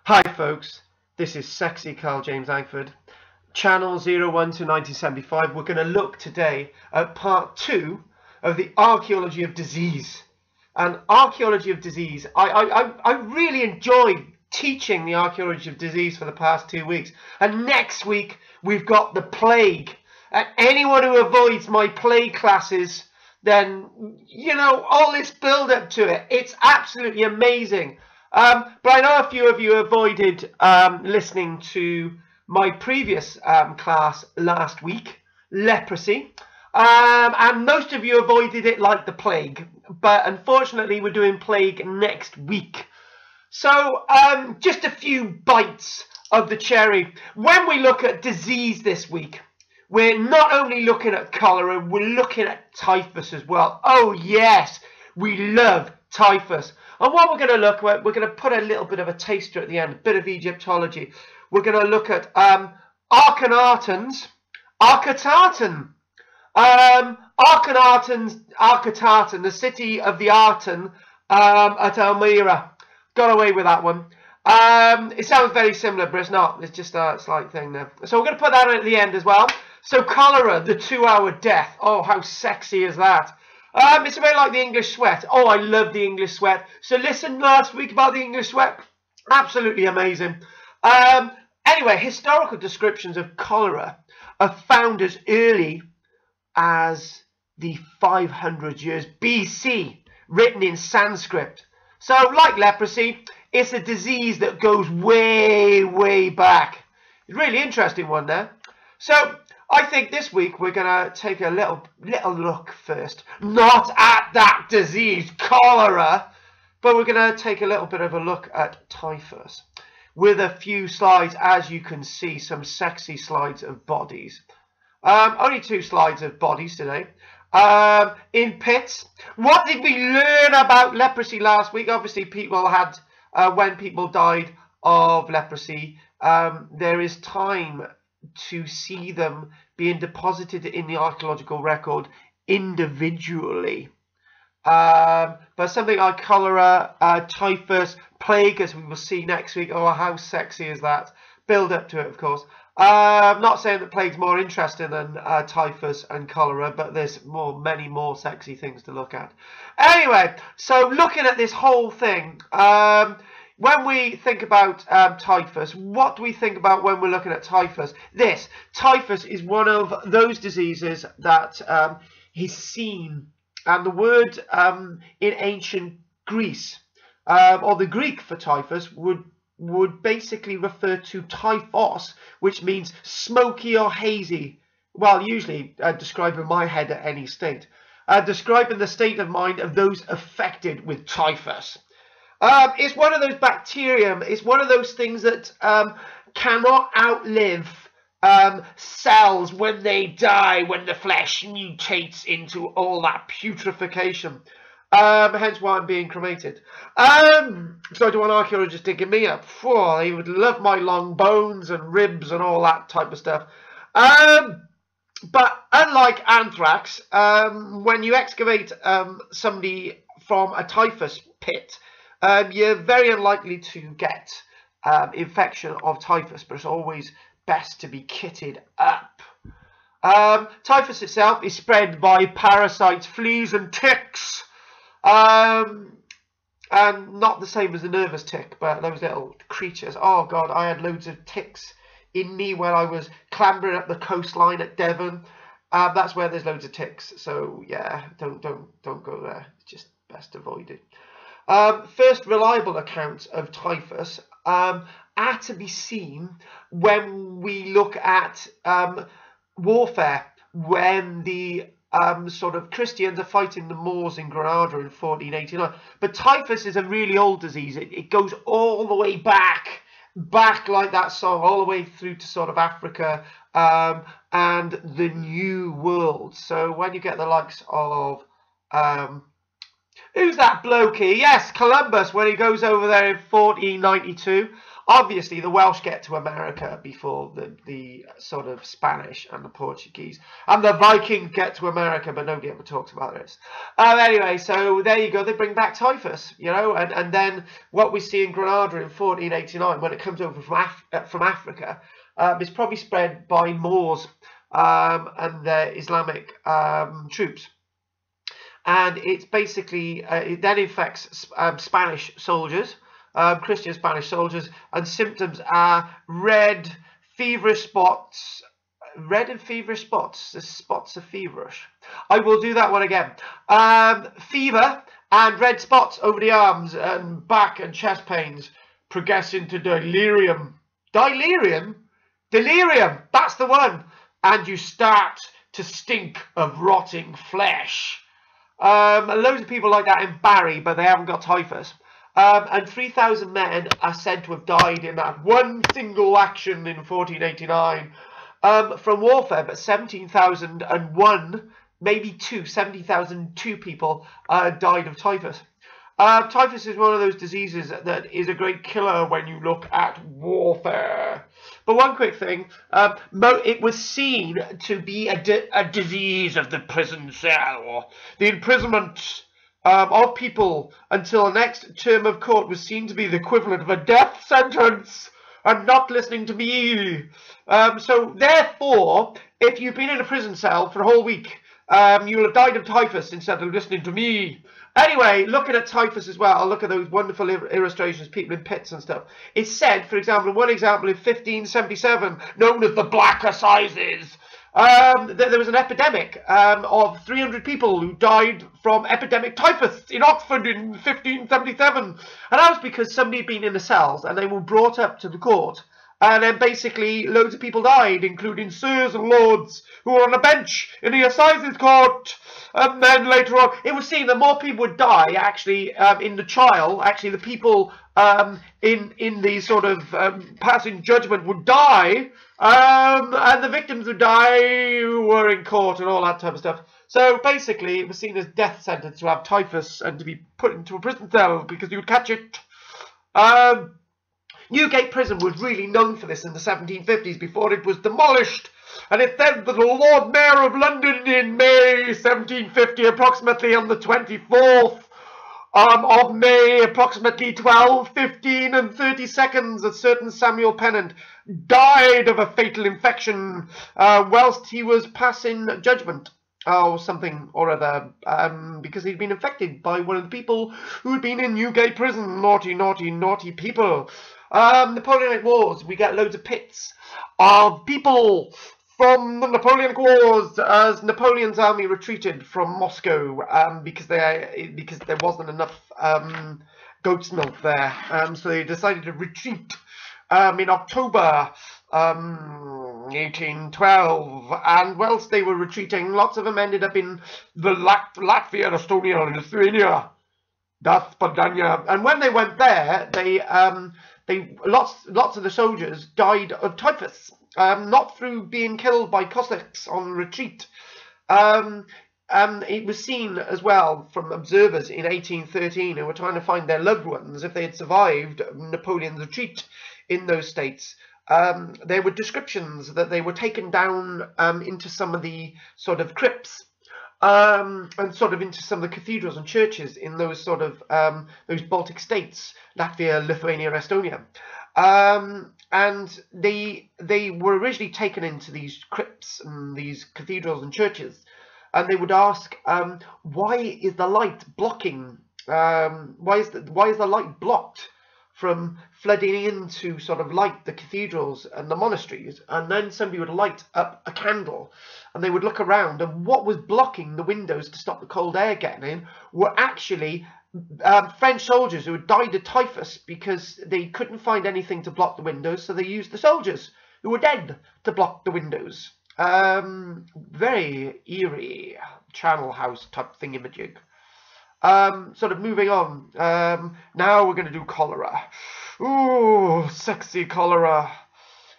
Hi folks, this is sexy Karl-James Langford, channel 01 to 1975. We're going to look today at part 2 of the Archaeology of Disease. And Archaeology of Disease, I really enjoyed teaching the Archaeology of Disease for the past 2 weeks. And next week we've got the plague. And anyone who avoids my plague classes, then, you know, all this build up to it, it's absolutely amazing. But I know a few of you avoided listening to my previous class last week, leprosy, and most of you avoided it like the plague. But unfortunately, we're doing plague next week. So just a few bites of the cherry. When we look at disease this week, we're not only looking at cholera, we're looking at typhus as well. Oh yes, we love typhus. And what we're going to look at, we're going to put a little bit of a taster at the end, a bit of Egyptology. We're going to look at Akhenaten's, Akhetaten. Akhetaten, the city of the Aten at Elmira. Got away with that one. It sounds very similar, but it's not. It's just a slight thing there. So we're going to put that at the end as well. So cholera, the 2-hour death. Oh, how sexy is that? It's a bit like the English sweat. Oh, I love the English sweat. So listen last week about the English sweat. Absolutely amazing. Anyway, historical descriptions of cholera are found as early as the 500 years BC, written in Sanskrit. So like leprosy, it's a disease that goes way, way back. It's a really interesting one there. So I think this week we're going to take a little look first, not at that disease, cholera, but we're going to take a little bit of a look at typhus with a few slides, as you can see, some sexy slides of bodies. Only 2 slides of bodies today. In pits. What did we learn about leprosy last week? Obviously, people had, when people died of leprosy, there is time to see them being deposited in the archaeological record individually. But something like cholera, typhus, plague, as we will see next week. Oh, how sexy is that? Build up to it, of course. I'm not saying that plague's more interesting than typhus and cholera, but there's many more sexy things to look at. Anyway, so looking at this whole thing, when we think about typhus, what do we think about when we're looking at typhus? Typhus is one of those diseases that is seen, and the word in ancient Greece, or the Greek for typhus, would basically refer to typhos, which means smoky or hazy. Well, usually describing my head at any state. Describing the state of mind of those affected with typhus. It's one of those bacterium, it's one of those things that cannot outlive cells when they die, when the flesh mutates into all that putrefaction. Hence why I'm being cremated. So I don't want archaeologists digging me up. Oh, they would love my long bones and ribs and all that type of stuff. But unlike anthrax, when you excavate somebody from a typhus pit, you're very unlikely to get infection of typhus, but it's always best to be kitted up. Typhus itself is spread by parasites, fleas and ticks. And not the same as a nervous tick, but those little creatures. Oh God, I had loads of ticks in me when I was clambering up the coastline at Devon. That's where there's loads of ticks. So yeah, don't go there. It's just best avoided. First reliable accounts of typhus are to be seen when we look at warfare, when the sort of Christians are fighting the Moors in Granada in 1489. But typhus is a really old disease. It goes all the way back like that song, all the way through to sort of Africa and the New World. So when you get the likes of Who's that blokey? Yes, Columbus, when he goes over there in 1492. Obviously, the Welsh get to America before the sort of Spanish and the Portuguese. And the Vikings get to America, but nobody ever talks about this. Anyway, so there you go. They bring back typhus, you know. And then what we see in Granada in 1489, when it comes over from Africa, is probably spread by Moors and their Islamic troops. And it's basically, it then infects Spanish soldiers, Christian Spanish soldiers, and symptoms are red, feverish spots. Red and feverish spots. The spots are feverish. I will do that one again. Fever and red spots over the arms and back and chest pains, progressing to delirium. Delirium? Delirium, that's the one. And you start to stink of rotting flesh. Loads of people like that in Barry, but they haven't got typhus. And 3,000 men are said to have died in that one single action in 1489 from warfare, but 17,001, maybe 70,002 people died of typhus. Typhus is one of those diseases that is a great killer when you look at warfare. But one quick thing, it was seen to be a disease of the prison cell. The imprisonment of people until the next term of court was seen to be the equivalent of a death sentence, and not listening to me. So therefore, if you've been in a prison cell for a whole week, you'll have died of typhus instead of listening to me. Anyway, looking at typhus as well, look at those wonderful illustrations, people in pits and stuff. It's said, for example, one example in 1577, known as the Black Assizes, there was an epidemic of 300 people who died from epidemic typhus in Oxford in 1577. And that was because somebody had been in the cells and they were brought up to the court. And then basically loads of people died, including sirs and lords who were on a bench in the Assizes Court. And then later on, it was seen that more people would die, actually, in the trial. Actually, the people in the sort of passing judgment would die, and the victims would die who were in court and all that type of stuff. So basically, it was seen as death sentence to have typhus and to be put into a prison cell because you would catch it. Newgate Prison was really known for this in the 1750s before it was demolished. And it said that the Lord Mayor of London in May 1750, approximately on the 24th of May, approximately 12, 15 and 30 seconds, a certain Samuel Pennant died of a fatal infection whilst he was passing judgment. Oh, something or other, because he'd been infected by one of the people who'd been in Newgate Prison. Naughty, naughty, naughty people. Napoleonic Wars, we get loads of pits of people from the Napoleonic Wars as Napoleon's army retreated from Moscow because there wasn't enough goat's milk there. So they decided to retreat in October 1812, and whilst they were retreating, lots of them ended up in the Latvia, Estonia, Lithuania, Daspardania, and when they went there, lots of the soldiers died of typhus, not through being killed by Cossacks on retreat. It was seen as well from observers in 1813 who were trying to find their loved ones if they had survived Napoleon's retreat in those states. There were descriptions that they were taken down into some of the sort of crypts and sort of into some of the cathedrals and churches in those sort of those Baltic states, Latvia, Lithuania, Estonia. And they were originally taken into these crypts and these cathedrals and churches, and they would ask, why is the light blocking? Why is the light blocked from flooding in to sort of light the cathedrals and the monasteries? And then somebody would light up a candle and they would look around, and what was blocking the windows to stop the cold air getting in were actually French soldiers who had died of typhus because they couldn't find anything to block the windows, so they used the soldiers who were dead to block the windows. Very eerie Channel House type thingamajig. Sort of moving on. Now we're going to do cholera. Ooh, sexy cholera.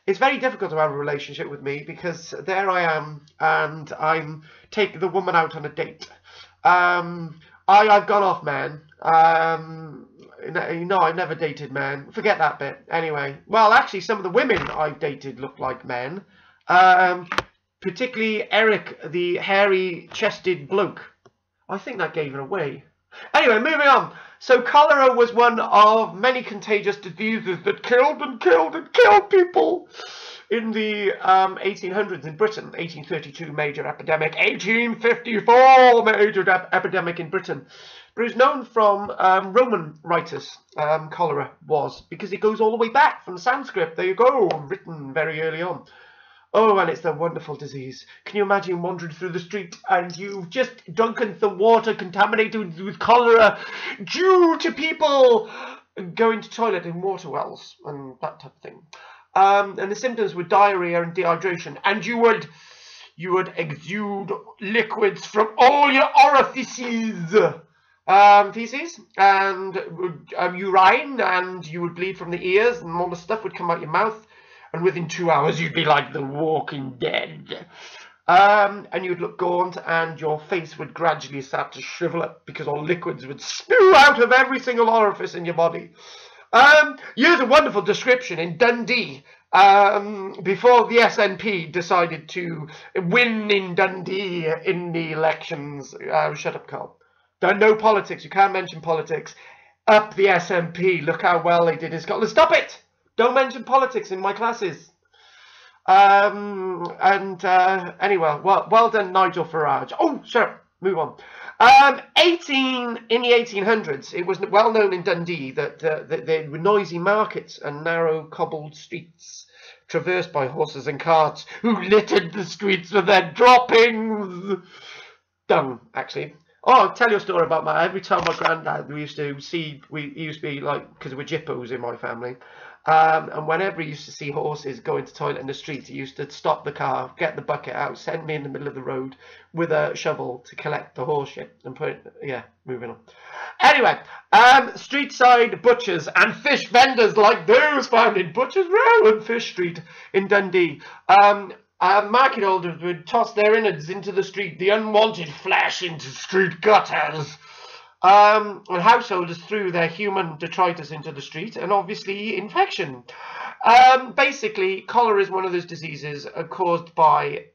It's very difficult to have a relationship with me because there I am and I'm taking the woman out on a date. I've gone off men. No, I've never dated men. Forget that bit. Anyway, well, actually, some of the women I've dated look like men. Particularly Eric, the hairy-chested bloke. I think that gave it away. Anyway, moving on. So cholera was one of many contagious diseases that killed and killed and killed people in the 1800s in Britain. 1832 major epidemic, 1854 major epidemic in Britain. But it was known from Roman writers, cholera was, because it goes all the way back from Sanskrit. There you go, written very early on. Oh, and it's a wonderful disease. Can you imagine wandering through the street and you've just drunken some water contaminated with cholera due to people going to toilet in water wells and that type of thing. And the symptoms were diarrhea and dehydration, and you would exude liquids from all your orifices, feces and urine, and you would bleed from the ears, and all the stuff would come out your mouth. And within 2 hours, you'd be like the Walking Dead. And you'd look gaunt, and your face would gradually start to shrivel up because all liquids would spew out of every single orifice in your body. Here's a wonderful description in Dundee. Before the SNP decided to win in Dundee in the elections. Shut up, Carl. No politics. You can't mention politics. Up the SNP. Look how well they did in Scotland. Stop it! Don't mention politics in my classes. Anyway, well done, Nigel Farage. Oh, sure, move on. In the 1800s, it was well known in Dundee that there were noisy markets and narrow cobbled streets traversed by horses and carts who littered the streets with their droppings. Dung, actually. Oh, I'll tell you a story about every time my granddad, he used to be like, because we're jippos in my family. And whenever he used to see horses going to toilet in the street, he used to stop the car, get the bucket out, send me in the middle of the road with a shovel to collect the horse shit and put it, yeah, moving on. Anyway, street side butchers and fish vendors like those found in Butchers Row and Fish Street in Dundee. Market holders would toss their innards into the street, the unwanted flesh into street gutters. And householders threw their human detritus into the street, and obviously infection. Basically, cholera is one of those diseases caused by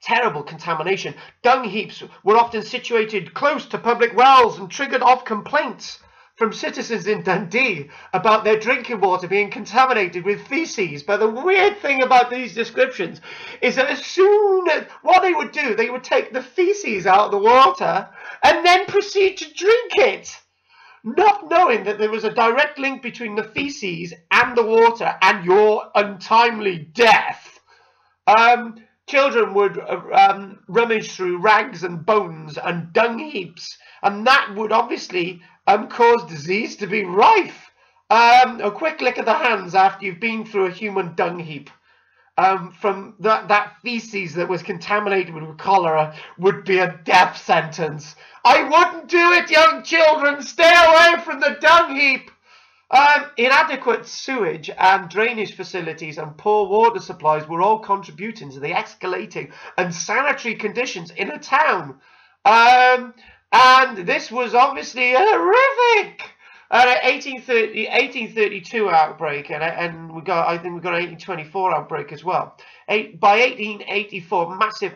terrible contamination. Dung heaps were often situated close to public wells and triggered off complaints from citizens in Dundee about their drinking water being contaminated with feces. But the weird thing about these descriptions is that as soon as what they would do, they would take the feces out of the water and then proceed to drink it, not knowing that there was a direct link between the feces and the water and your untimely death. Children would rummage through rags and bones and dung heaps, and that would obviously cause disease to be rife. A quick lick of the hands after you've been through a human dung heap from that feces that was contaminated with cholera would be a death sentence. I wouldn't do it, young children. Stay away from the dung heap. Inadequate sewage and drainage facilities and poor water supplies were all contributing to the escalating unsanitary conditions in a town. And this was obviously horrific. An 1832 outbreak, and I think we got an 1824 outbreak as well. By 1884, massive.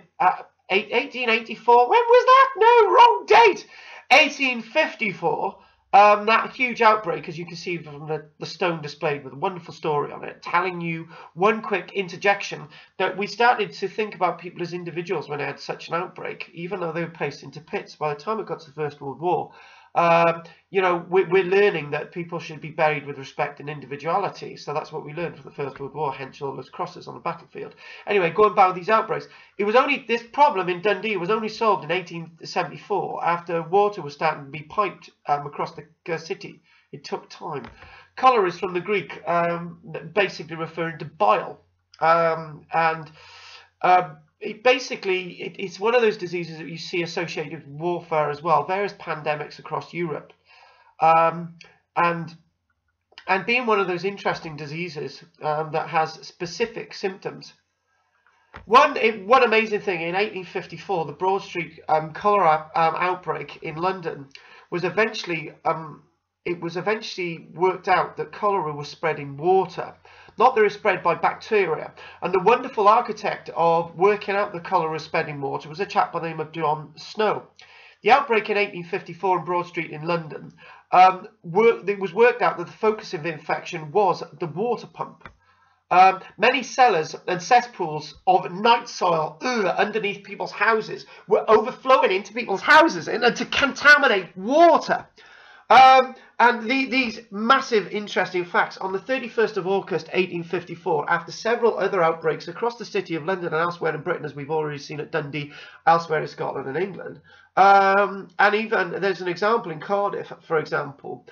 1884. When was that? No, wrong date. 1854. That huge outbreak, as you can see from the stone displayed with a wonderful story on it, telling you one quick interjection that we started to think about people as individuals when they had such an outbreak, even though they were placed into pits. By the time it got to the First World War, we're learning that people should be buried with respect and individuality. So that's what we learned from the First World War, hence all those crosses on the battlefield. Anyway, going back with these outbreaks, this problem in Dundee was only solved in 1874 after water was starting to be piped across the city. It took time. Cholera is from the Greek, basically referring to bile, it's one of those diseases that you see associated with warfare as well. Various pandemics across Europe, and being one of those interesting diseases that has specific symptoms. One amazing thing in 1854, the Broad Street cholera outbreak in London was eventually worked out that cholera was spread in water, not that it was spread by bacteria. And the wonderful architect of working out the cholera spread in water was a chap by the name of John Snow. The outbreak in 1854 in Broad Street in London, it was worked out that the focus of infection was the water pump. Many cellars and cesspools of night soil underneath people's houses were overflowing into people's houses and to contaminate water. And these massive interesting facts, on the 31st of August 1854, after several other outbreaks across the city of London and elsewhere in Britain, as we've already seen at Dundee, elsewhere in Scotland and England, and even there's an example in Cardiff, for example,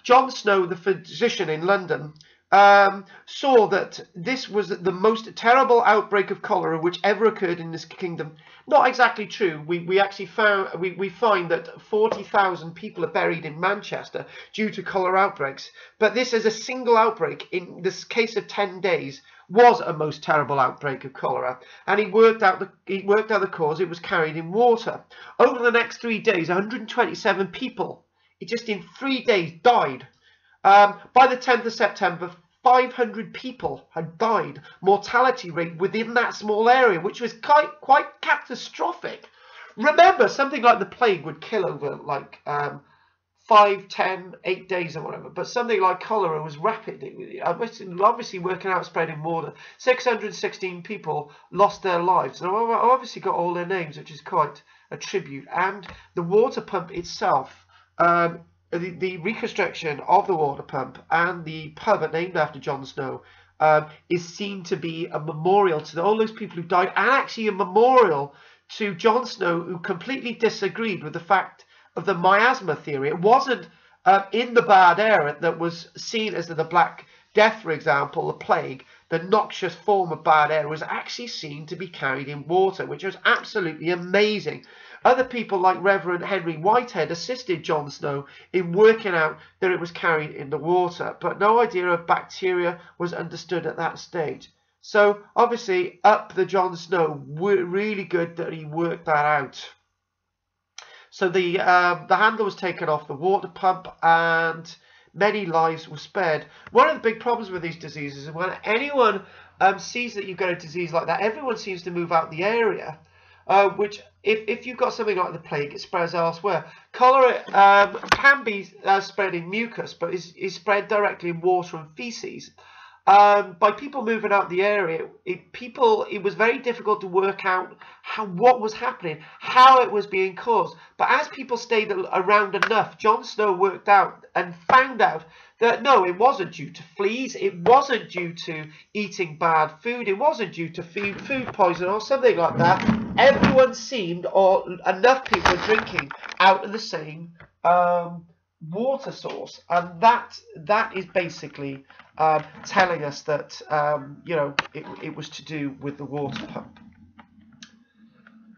John Snow, the physician in London, saw that this was the most terrible outbreak of cholera which ever occurred in this kingdom. Not exactly true. We actually find that 40,000 people are buried in Manchester due to cholera outbreaks. But this, as a single outbreak in this case of 10 days, was a most terrible outbreak of cholera, and he worked out the cause. It was carried in water. Over the next 3 days, 127 people, just in 3 days, died. By the 10th of September, 500 people had died. Mortality rate within that small area, which was quite catastrophic. Remember, something like the plague would kill over like 5, 10, 8 days or whatever. But something like cholera was rapid. Obviously working out spreading water. 616 people lost their lives. And I've obviously got all their names, which is quite a tribute. And the water pump itself, the reconstruction of the water pump and the pub named after John Snow is seen to be a memorial to all those people who died, and actually a memorial to John Snow, who completely disagreed with the fact of the miasma theory. It wasn't in the bad air that was seen as the Black Death, for example, the plague. The noxious form of bad air was actually seen to be carried in water, which was absolutely amazing. Other people like Reverend Henry Whitehead assisted John Snow in working out that it was carried in the water, but no idea of bacteria was understood at that stage. So obviously up the John Snow, really good that he worked that out. So the handle was taken off the water pump and many lives were spared. One of the big problems with these diseases is when anyone sees that you've got a disease like that, everyone seems to move out the area. Which, if you've got something like the plague, it spreads elsewhere. Cholera can be spread in mucus, but is spread directly in water and feces. By people moving out the area, it was very difficult to work out what was happening, how it was being caused. But as people stayed around enough, John Snow worked out and found out that no, it wasn't due to fleas, it wasn't due to eating bad food, it wasn't due to food poisoning or something like that. Everyone seemed, or enough people were drinking out of the same water source, and that is basically telling us that it was to do with the water pump.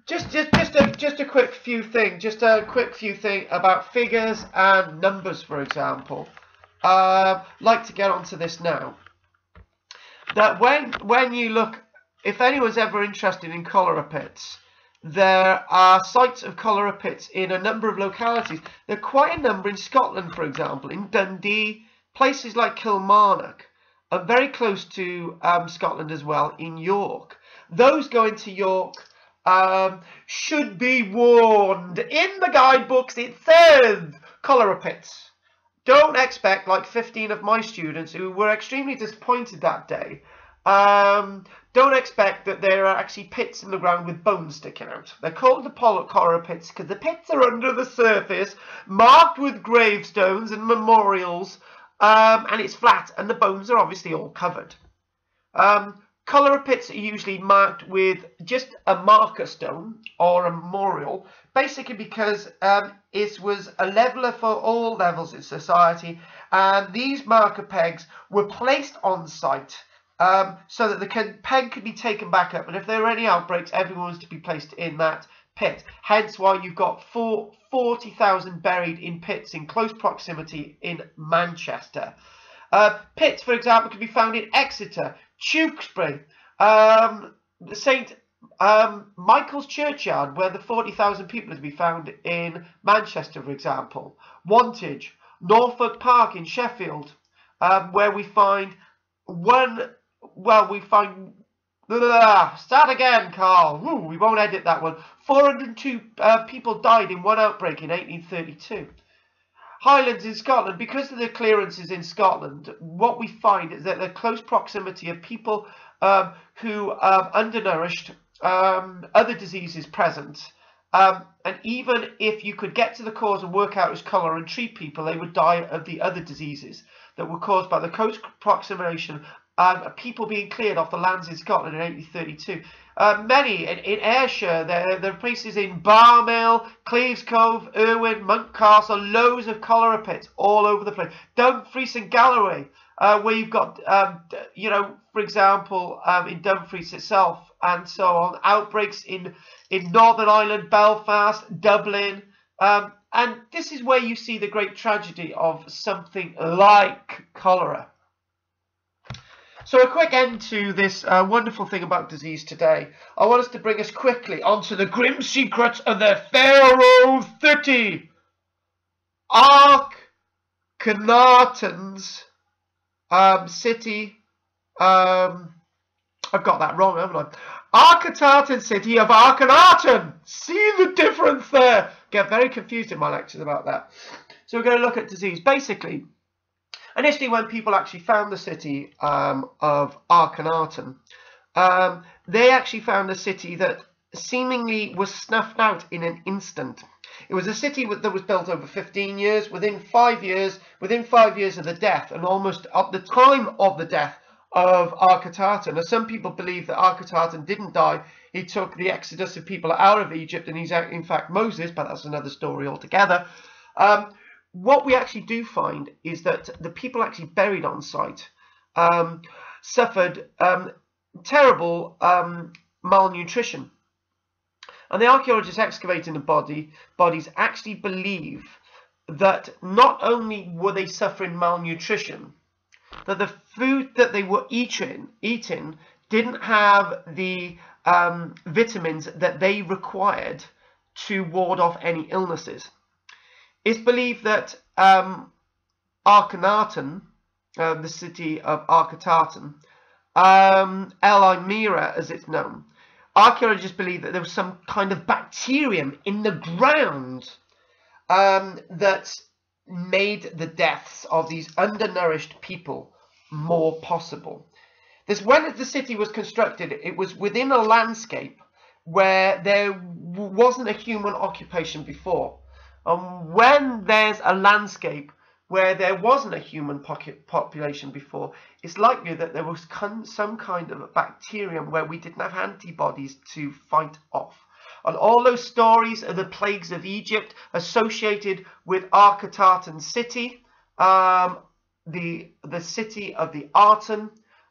Just a quick few thing about figures and numbers, for example. Like to get onto this now. That when you look, if anyone's ever interested in cholera pits, there are sites of cholera pits in a number of localities. There are quite a number in Scotland, for example, in Dundee, places like Kilmarnock, and very close to Scotland as well, in York. Those going to York should be warned. In the guidebooks it says cholera pits. Don't expect, like 15 of my students who were extremely disappointed that day, don't expect that there are actually pits in the ground with bones sticking out. They're called the cholera pits because the pits are under the surface, marked with gravestones and memorials, and it's flat, and the bones are obviously all covered. Cholera pits are usually marked with just a marker stone or a memorial, basically because it was a leveler for all levels in society, and these marker pegs were placed on site so that the peg could be taken back up, and if there were any outbreaks, everyone was to be placed in that pit. Hence why you've got 40,000 buried in pits in close proximity in Manchester. Pits, for example, can be found in Exeter, Tewkesbury, St. Michael's Churchyard, where the 40,000 people are to be found in Manchester, for example. Wantage, Norfolk Park in Sheffield, where we find start again, Carl. Ooh, we won't edit that one. 402 people died in one outbreak in 1832. Highlands in Scotland, because of the clearances in Scotland, what we find is that the close proximity of people who are undernourished, other diseases present, and even if you could get to the cause and work out its colour and treat people, they would die of the other diseases that were caused by the close proximity people being cleared off the lands in Scotland in 1832. Many in Ayrshire, there are places in Barmill, Cleves Cove, Irwin, Monk Castle, loads of cholera pits all over the place. Dumfries and Galloway, where you've got, for example, in Dumfries itself and so on, outbreaks in Northern Ireland, Belfast, Dublin, and this is where you see the great tragedy of something like cholera. So a quick end to this wonderful thing about disease today. I want us to bring us quickly onto the grim secrets of the Pharaoh 30. Akhenaten's city. I've got that wrong, haven't I? Akhetaten city of Akhenaten. See the difference there? Get very confused in my lectures about that. So we're going to look at disease. Basically, initially, when people actually found the city of Akhenaten, they actually found a city that seemingly was snuffed out in an instant. It was a city that was built over 15 years. Within 5 years of the death, and almost at the time of the death of Akhetaten. Now, some people believe that Akhetaten didn't die. He took the exodus of people out of Egypt, and he's in fact Moses, but that's another story altogether. What we actually do find is that the people actually buried on site suffered terrible malnutrition. And the archaeologists excavating the bodies actually believe that not only were they suffering malnutrition, that the food that they were eating didn't have the vitamins that they required to ward off any illnesses. It's believed that Akhenaten, the city of Akhetaten, El Amira as it's known, archaeologists believe that there was some kind of bacterium in the ground that made the deaths of these undernourished people more possible. When the city was constructed, it was within a landscape where there wasn't a human occupation before. And when there's a landscape where there wasn't a human population before, it's likely that there was some kind of a bacterium where we didn't have antibodies to fight off. And all those stories of the plagues of Egypt associated with Akhetaten city, the city of the Aten,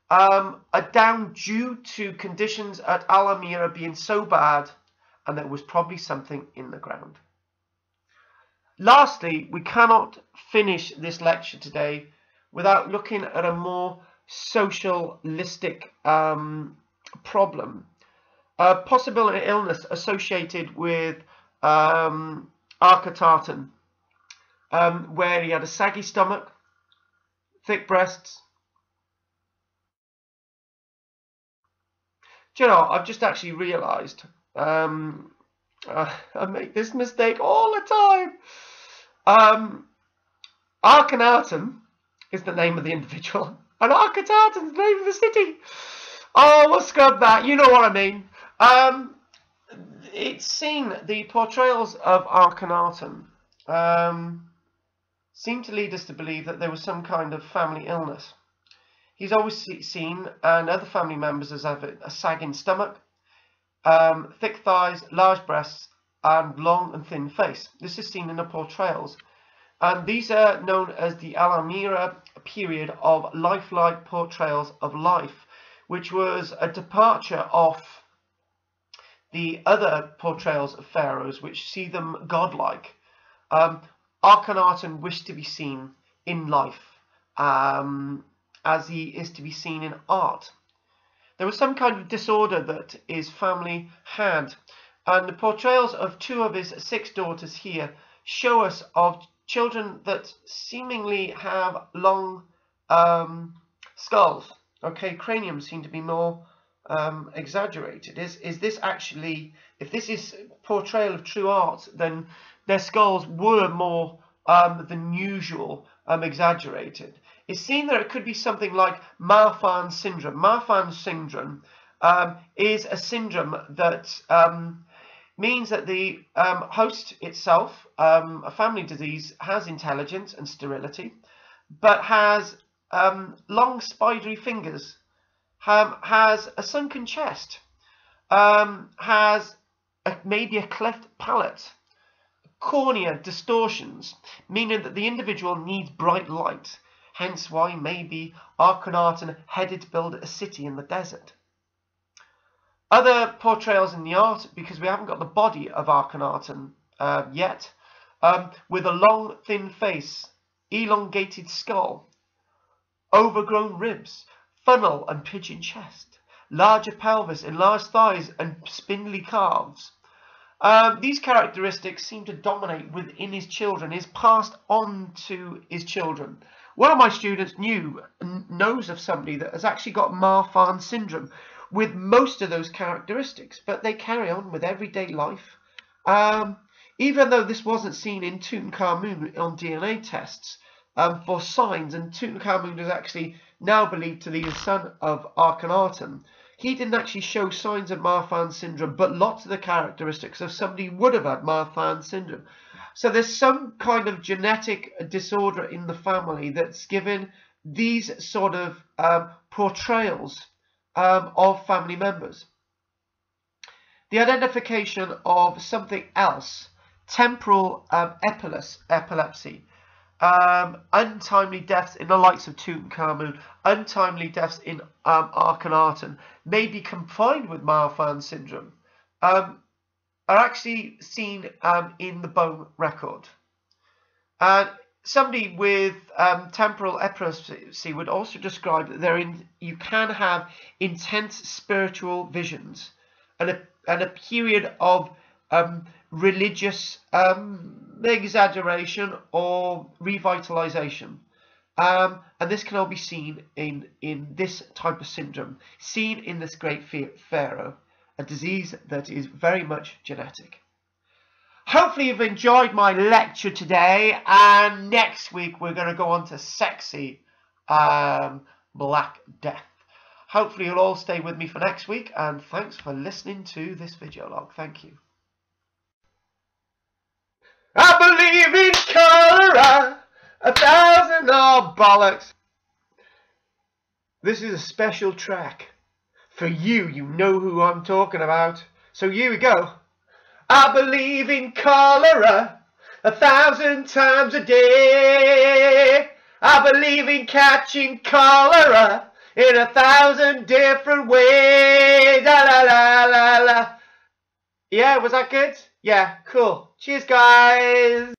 are down due to conditions at Al Amira being so bad, and there was probably something in the ground. Lastly, we cannot finish this lecture today without looking at a more socialistic problem. A possible illness associated with Akhetaten, where he had a saggy stomach, thick breasts. Do you know, I've just actually realised I make this mistake all the time. Akhenaten is the name of the individual, and Akhetaten is the name of the city. Oh, we'll scrub that. You know what I mean. It's seen, the portrayals of Akhenaten seem to lead us to believe that there was some kind of family illness. He's always seen, and other family members, as have a sagging stomach, thick thighs, large breasts, and long and thin face. This is seen in the portrayals. And these are known as the Al Amira period of lifelike portrayals of life, which was a departure off the other portrayals of pharaohs, which see them godlike. Akhenaten wished to be seen in life, as he is to be seen in art. There was some kind of disorder that his family had. And the portrayals of 2 of his 6 daughters here show us of children that seemingly have long skulls. Okay, craniums seem to be more exaggerated. Is this actually, if this is portrayal of true art, then their skulls were more than usual exaggerated. It's seen that it could be something like Marfan syndrome. Marfan syndrome is a syndrome that means that the host itself, a family disease, has intelligence and sterility, but has long spidery fingers, has a sunken chest, has maybe a cleft palate, cornea distortions, meaning that the individual needs bright light, hence why maybe Akhenaten headed to build a city in the desert. Other portrayals in the art, because we haven't got the body of Akhenaten yet, with a long thin face, elongated skull, overgrown ribs, funnel and pigeon chest, larger pelvis, enlarged thighs and spindly calves. These characteristics seem to dominate within his children, is passed on to his children. One of my students knows of somebody that has actually got Marfan syndrome with most of those characteristics, but they carry on with everyday life. Even though this wasn't seen in Tutankhamun on DNA tests for signs, and Tutankhamun is actually now believed to be the son of Akhenaten, he didn't actually show signs of Marfan syndrome, but lots of the characteristics of somebody who would have had Marfan syndrome. So there's some kind of genetic disorder in the family that's given these sort of portrayals of family members. The identification of something else, temporal epilepsy, untimely deaths in the likes of Tutankhamun, untimely deaths in Akhenaten, may be combined with Marfan syndrome, are actually seen in the bone record. Somebody with temporal epilepsy would also describe that you can have intense spiritual visions and a period of religious exaggeration or revitalization. And this can all be seen in this type of syndrome, seen in this great pharaoh, a disease that is very much genetic. Hopefully you've enjoyed my lecture today, and next week we're going to go on to sexy Black Death. Hopefully you'll all stay with me for next week, and thanks for listening to this video log. Thank you. I believe in cholera, 1,000 bollocks. This is a special track for you. You know who I'm talking about. So here we go. I believe in cholera 1,000 times a day. I believe in catching cholera in 1,000 different ways. La la la la la. Yeah, was that good? Yeah, cool. Cheers, guys.